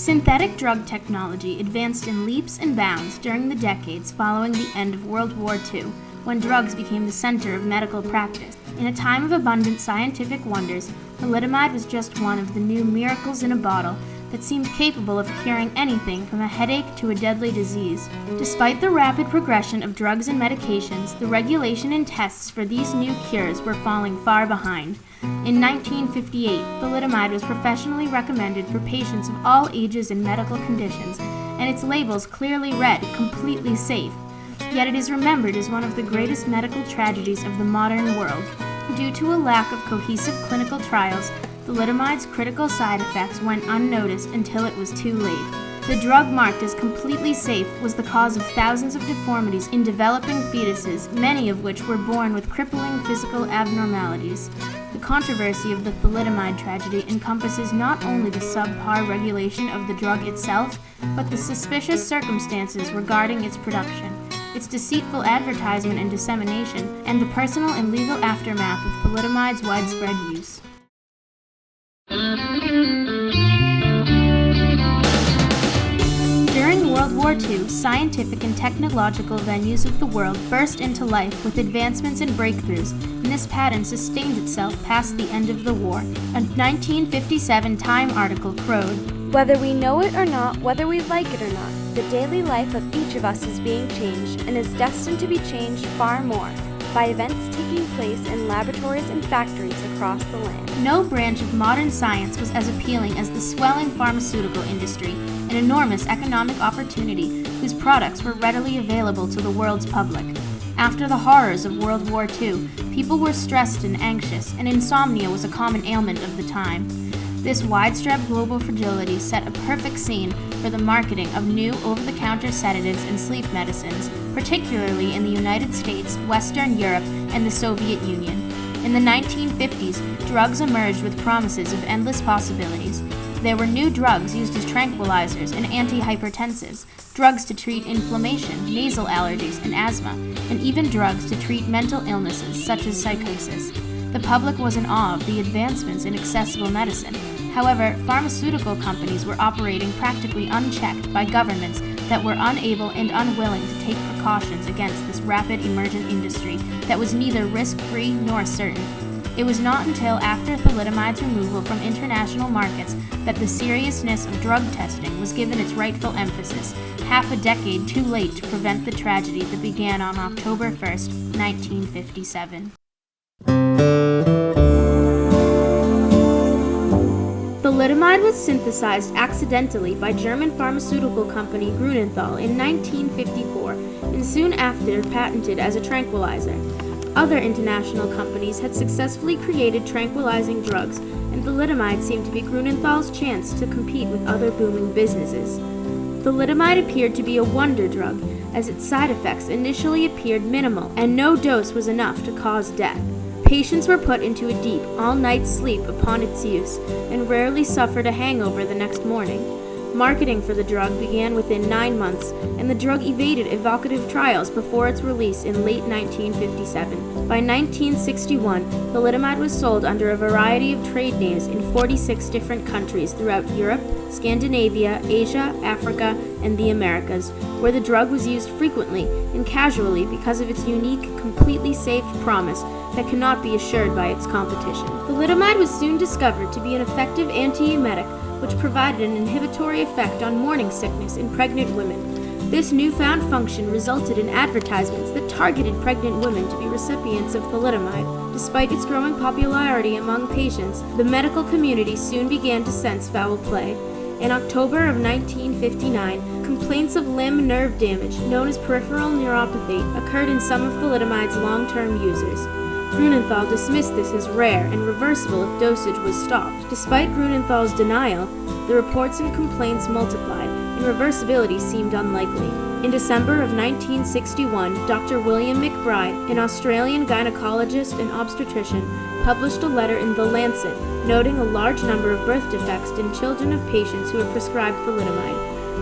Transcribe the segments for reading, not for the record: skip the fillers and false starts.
Synthetic drug technology advanced in leaps and bounds during the decades following the end of World War II, when drugs became the center of medical practice. In a time of abundant scientific wonders, thalidomide was just one of the new miracles in a bottle that seemed capable of curing anything from a headache to a deadly disease. Despite the rapid progression of drugs and medications, the regulation and tests for these new cures were falling far behind. In 1958, thalidomide was professionally recommended for patients of all ages and medical conditions, and its labels clearly read, "completely safe." Yet it is remembered as one of the greatest medical tragedies of the modern world. Due to a lack of cohesive clinical trials, thalidomide's critical side effects went unnoticed until it was too late. The drug marked as completely safe was the cause of thousands of deformities in developing fetuses, many of which were born with crippling physical abnormalities. The controversy of the thalidomide tragedy encompasses not only the subpar regulation of the drug itself, but the suspicious circumstances regarding its production, its deceitful advertisement and dissemination, and the personal and legal aftermath of thalidomide's widespread use. During World War II, scientific and technological venues of the world burst into life with advancements and breakthroughs, and this pattern sustained itself past the end of the war. A 1957 Time article crowed, "Whether we know it or not, whether we like it or not, the daily life of each of us is being changed and is destined to be changed far more by events taking place in laboratories and factories across the land." No branch of modern science was as appealing as the swelling pharmaceutical industry, an enormous economic opportunity whose products were readily available to the world's public. After the horrors of World War II, people were stressed and anxious, and insomnia was a common ailment of the time. This widespread global fragility set a perfect scene for the marketing of new over-the-counter sedatives and sleep medicines, particularly in the United States, Western Europe, and the Soviet Union. In the 1950s, drugs emerged with promises of endless possibilities. There were new drugs used as tranquilizers and antihypertensives, drugs to treat inflammation, nasal allergies, and asthma, and even drugs to treat mental illnesses such as psychosis. The public was in awe of the advancements in accessible medicine. However, pharmaceutical companies were operating practically unchecked by governments that were unable and unwilling to take precautions against this rapid emergent industry that was neither risk-free nor certain. It was not until after thalidomide's removal from international markets that the seriousness of drug testing was given its rightful emphasis, half a decade too late to prevent the tragedy that began on October 1st, 1957. Thalidomide was synthesized accidentally by German pharmaceutical company Grünenthal in 1954 and soon after patented as a tranquilizer. Other international companies had successfully created tranquilizing drugs, and thalidomide seemed to be Grünenthal's chance to compete with other booming businesses. Thalidomide appeared to be a wonder drug, as its side effects initially appeared minimal, and no dose was enough to cause death. Patients were put into a deep, all-night sleep upon its use, and rarely suffered a hangover the next morning. Marketing for the drug began within 9 months, and the drug evaded evocative trials before its release in late 1957. By 1961, thalidomide was sold under a variety of trade names in 46 different countries throughout Europe, Scandinavia, Asia, Africa, and the Americas, where the drug was used frequently and casually because of its unique, completely safe promise that cannot be assured by its competition. Thalidomide was soon discovered to be an effective antiemetic which provided an inhibitory effect on morning sickness in pregnant women. This newfound function resulted in advertisements that targeted pregnant women to be recipients of thalidomide. Despite its growing popularity among patients, the medical community soon began to sense foul play. In October of 1959, complaints of limb nerve damage, known as peripheral neuropathy, occurred in some of thalidomide's long-term users. Grünenthal dismissed this as rare and reversible if dosage was stopped. Despite Grünenthal's denial, the reports and complaints multiplied, and reversibility seemed unlikely. In December of 1961, Dr. William McBride, an Australian gynecologist and obstetrician, published a letter in The Lancet, noting a large number of birth defects in children of patients who were prescribed thalidomide.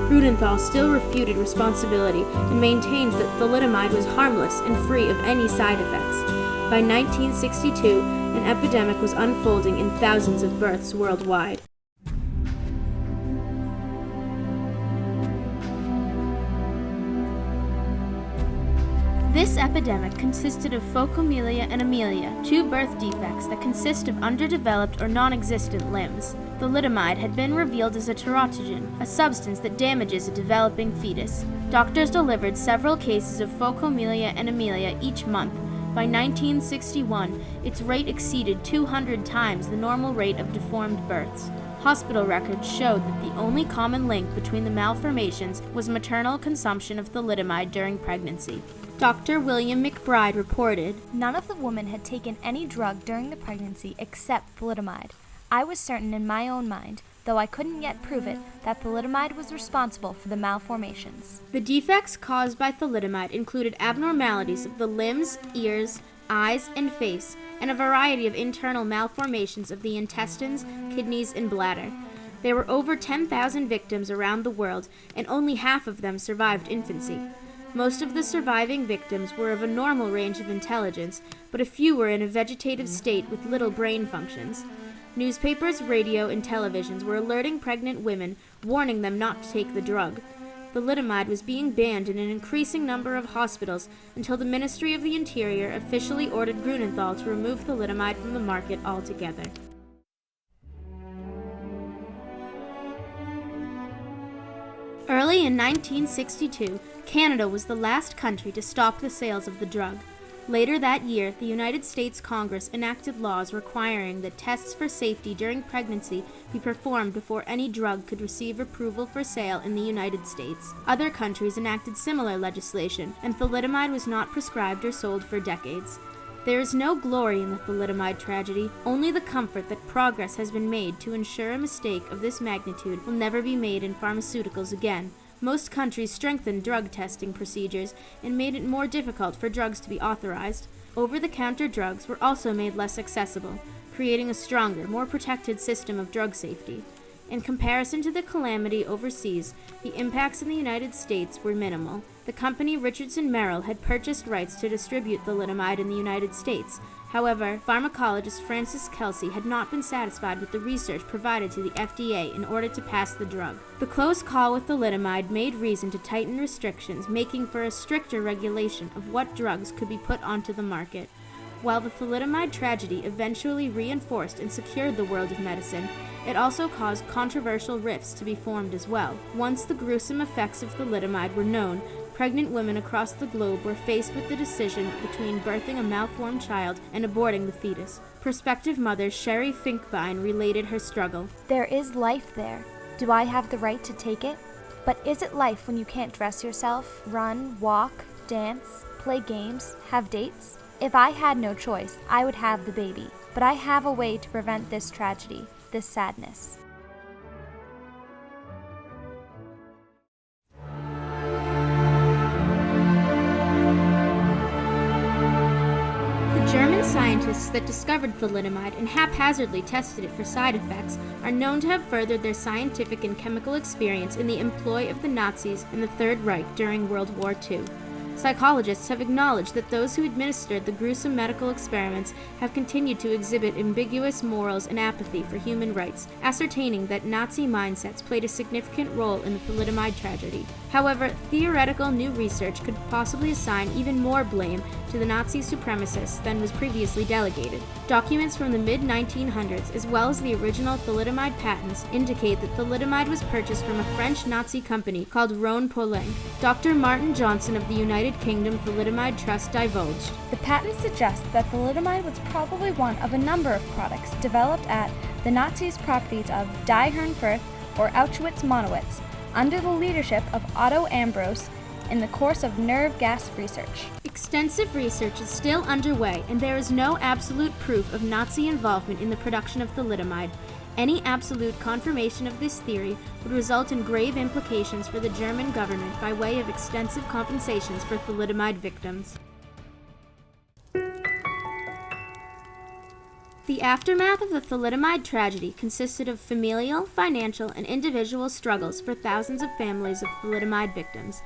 Grünenthal still refuted responsibility and maintained that thalidomide was harmless and free of any side effects. By 1962, an epidemic was unfolding in thousands of births worldwide. This epidemic consisted of phocomelia and amelia, two birth defects that consist of underdeveloped or non-existent limbs. Thalidomide had been revealed as a teratogen, a substance that damages a developing fetus. Doctors delivered several cases of phocomelia and amelia each month. By 1961, its rate exceeded 200 times the normal rate of deformed births. Hospital records showed that the only common link between the malformations was maternal consumption of thalidomide during pregnancy. Dr. William McBride reported, "None of the women had taken any drug during the pregnancy except thalidomide. I was certain in my own mind, though I couldn't yet prove it, that thalidomide was responsible for the malformations." The defects caused by thalidomide included abnormalities of the limbs, ears, eyes, and face, and a variety of internal malformations of the intestines, kidneys, and bladder. There were over 10,000 victims around the world, and only half of them survived infancy. Most of the surviving victims were of a normal range of intelligence, but a few were in a vegetative state with little brain functions. Newspapers, radio, and televisions were alerting pregnant women, warning them not to take the drug. Thalidomide was being banned in an increasing number of hospitals until the Ministry of the Interior officially ordered Grunenthal to remove thalidomide from the market altogether. Early in 1962, Canada was the last country to stop the sales of the drug. Later that year, the United States Congress enacted laws requiring that tests for safety during pregnancy be performed before any drug could receive approval for sale in the United States. Other countries enacted similar legislation, and thalidomide was not prescribed or sold for decades. There is no glory in the thalidomide tragedy, only the comfort that progress has been made to ensure a mistake of this magnitude will never be made in pharmaceuticals again. Most countries strengthened drug testing procedures and made it more difficult for drugs to be authorized. Over-the-counter drugs were also made less accessible, creating a stronger, more protected system of drug safety. In comparison to the calamity overseas, the impacts in the United States were minimal. The company Richardson Merrill had purchased rights to distribute thalidomide in the United States. However, pharmacologist Francis Kelsey had not been satisfied with the research provided to the FDA in order to pass the drug. The close call with thalidomide made reason to tighten restrictions, making for a stricter regulation of what drugs could be put onto the market. While the thalidomide tragedy eventually reinforced and secured the world of medicine, it also caused controversial rifts to be formed as well. Once the gruesome effects of thalidomide were known, pregnant women across the globe were faced with the decision between birthing a malformed child and aborting the fetus. Prospective mother Sherry Finkbein related her struggle. "There is life there. Do I have the right to take it? But is it life when you can't dress yourself, run, walk, dance, play games, have dates? If I had no choice, I would have the baby. But I have a way to prevent this tragedy, this sadness." German scientists that discovered thalidomide and haphazardly tested it for side effects are known to have furthered their scientific and chemical experience in the employ of the Nazis and the Third Reich during World War II. Psychologists have acknowledged that those who administered the gruesome medical experiments have continued to exhibit ambiguous morals and apathy for human rights, ascertaining that Nazi mindsets played a significant role in the thalidomide tragedy. However, theoretical new research could possibly assign even more blame to the Nazi supremacists than was previously delegated. Documents from the mid-1900s, as well as the original thalidomide patents, indicate that thalidomide was purchased from a French Nazi company called Rhone-Poulenc. Dr. Martin Johnson of the United Kingdom Thalidomide Trust divulged, "The patent suggests that thalidomide was probably one of a number of products developed at the Nazis' properties of Die Herrenfurth or Auschwitz-Monowitz under the leadership of Otto Ambros in the course of nerve gas research." Extensive research is still underway, and there is no absolute proof of Nazi involvement in the production of thalidomide. Any absolute confirmation of this theory would result in grave implications for the German government by way of extensive compensations for thalidomide victims. The aftermath of the thalidomide tragedy consisted of familial, financial, and individual struggles for thousands of families of thalidomide victims.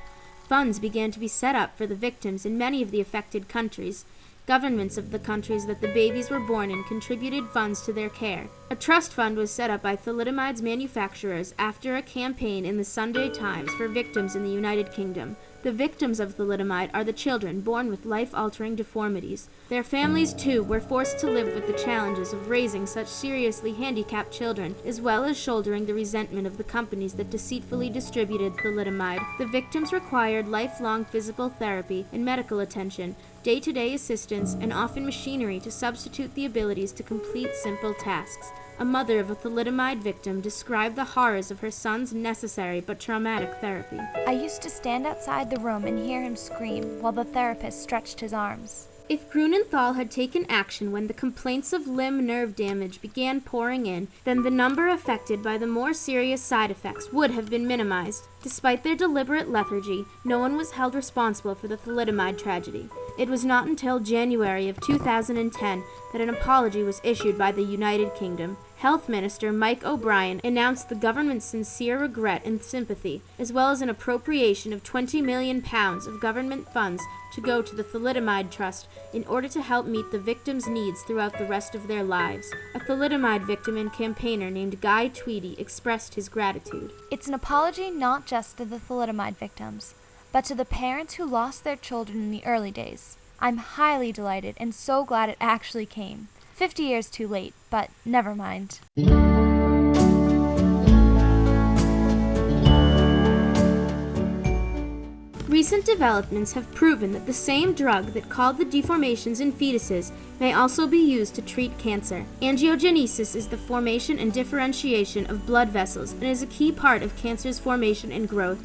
Funds began to be set up for the victims in many of the affected countries. Governments of the countries that the babies were born in contributed funds to their care. A trust fund was set up by thalidomide's manufacturers after a campaign in the Sunday Times for victims in the United Kingdom. The victims of thalidomide are the children born with life-altering deformities. Their families, too, were forced to live with the challenges of raising such seriously handicapped children, as well as shouldering the resentment of the companies that deceitfully distributed thalidomide. The victims required lifelong physical therapy and medical attention, day-to-day assistance, and often machinery to substitute the abilities to complete simple tasks. A mother of a thalidomide victim described the horrors of her son's necessary but traumatic therapy. I used to stand outside the room and hear him scream while the therapist stretched his arms. If Grunenthal had taken action when the complaints of limb nerve damage began pouring in, then the number affected by the more serious side effects would have been minimized. Despite their deliberate lethargy, no one was held responsible for the thalidomide tragedy. It was not until January of 2010 that an apology was issued by the United Kingdom. Health Minister Mike O'Brien announced the government's sincere regret and sympathy, as well as an appropriation of £20 million of government funds to go to the Thalidomide Trust in order to help meet the victims' needs throughout the rest of their lives. A thalidomide victim and campaigner named Guy Tweedy expressed his gratitude. It's an apology not just to the thalidomide victims, but to the parents who lost their children in the early days. I'm highly delighted and so glad it actually came. 50 years too late, but never mind. Recent developments have proven that the same drug that caused the deformations in fetuses may also be used to treat cancer. Angiogenesis is the formation and differentiation of blood vessels and is a key part of cancer's formation and growth.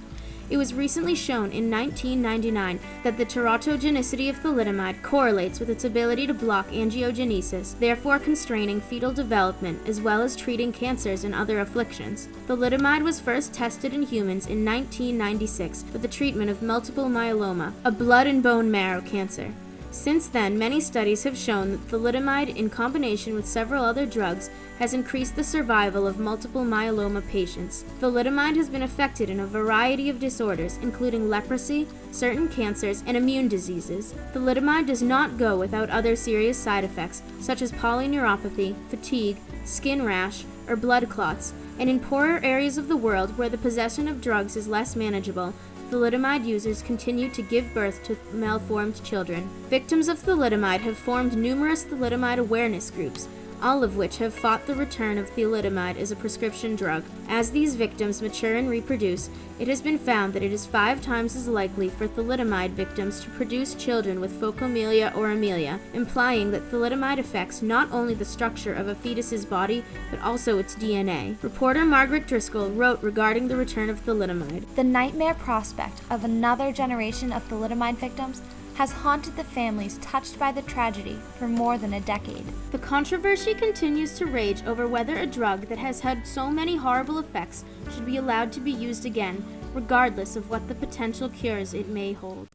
It was recently shown in 1999 that the teratogenicity of thalidomide correlates with its ability to block angiogenesis, therefore constraining fetal development as well as treating cancers and other afflictions. Thalidomide was first tested in humans in 1996 for the treatment of multiple myeloma, a blood and bone marrow cancer. Since then, many studies have shown that thalidomide, in combination with several other drugs, has increased the survival of multiple myeloma patients. Thalidomide has been effective in a variety of disorders, including leprosy, certain cancers, and immune diseases. Thalidomide does not go without other serious side effects, such as polyneuropathy, fatigue, skin rash, or blood clots, and in poorer areas of the world where the possession of drugs is less manageable, thalidomide users continue to give birth to malformed children. Victims of thalidomide have formed numerous thalidomide awareness groups, all of which have fought the return of thalidomide as a prescription drug. As these victims mature and reproduce, it has been found that it is 5 times as likely for thalidomide victims to produce children with phocomelia or amelia, implying that thalidomide affects not only the structure of a fetus's body, but also its DNA. Reporter Margaret Driscoll wrote regarding the return of thalidomide. The nightmare prospect of another generation of thalidomide victims has haunted the families touched by the tragedy for more than a decade. The controversy continues to rage over whether a drug that has had so many horrible effects should be allowed to be used again, regardless of what the potential cures it may hold.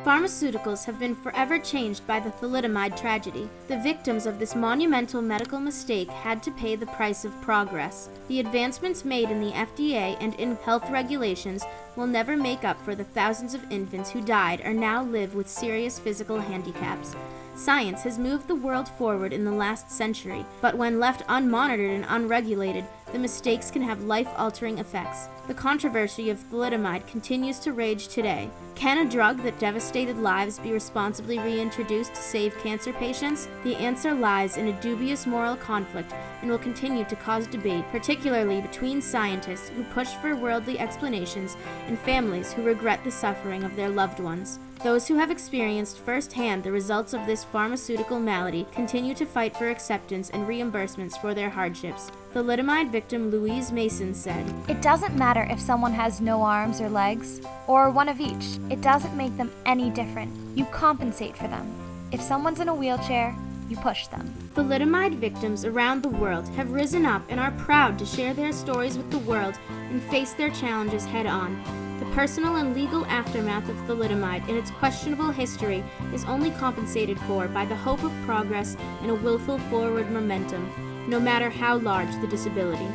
Pharmaceuticals have been forever changed by the thalidomide tragedy. The victims of this monumental medical mistake had to pay the price of progress. The advancements made in the FDA and in health regulations will never make up for the thousands of infants who died or now live with serious physical handicaps. Science has moved the world forward in the last century, but when left unmonitored and unregulated, the mistakes can have life-altering effects. The controversy of thalidomide continues to rage today. Can a drug that devastated lives be responsibly reintroduced to save cancer patients? The answer lies in a dubious moral conflict and will continue to cause debate, particularly between scientists who push for worldly explanations and families who regret the suffering of their loved ones. Those who have experienced firsthand the results of this pharmaceutical malady continue to fight for acceptance and reimbursements for their hardships. Thalidomide victim Louise Mason said, "It doesn't matter if someone has no arms or legs, or one of each. It doesn't make them any different. You compensate for them. If someone's in a wheelchair, you push them." Thalidomide victims around the world have risen up and are proud to share their stories with the world and face their challenges head-on. The personal and legal aftermath of thalidomide and its questionable history is only compensated for by the hope of progress and a willful forward momentum, no matter how large the disability.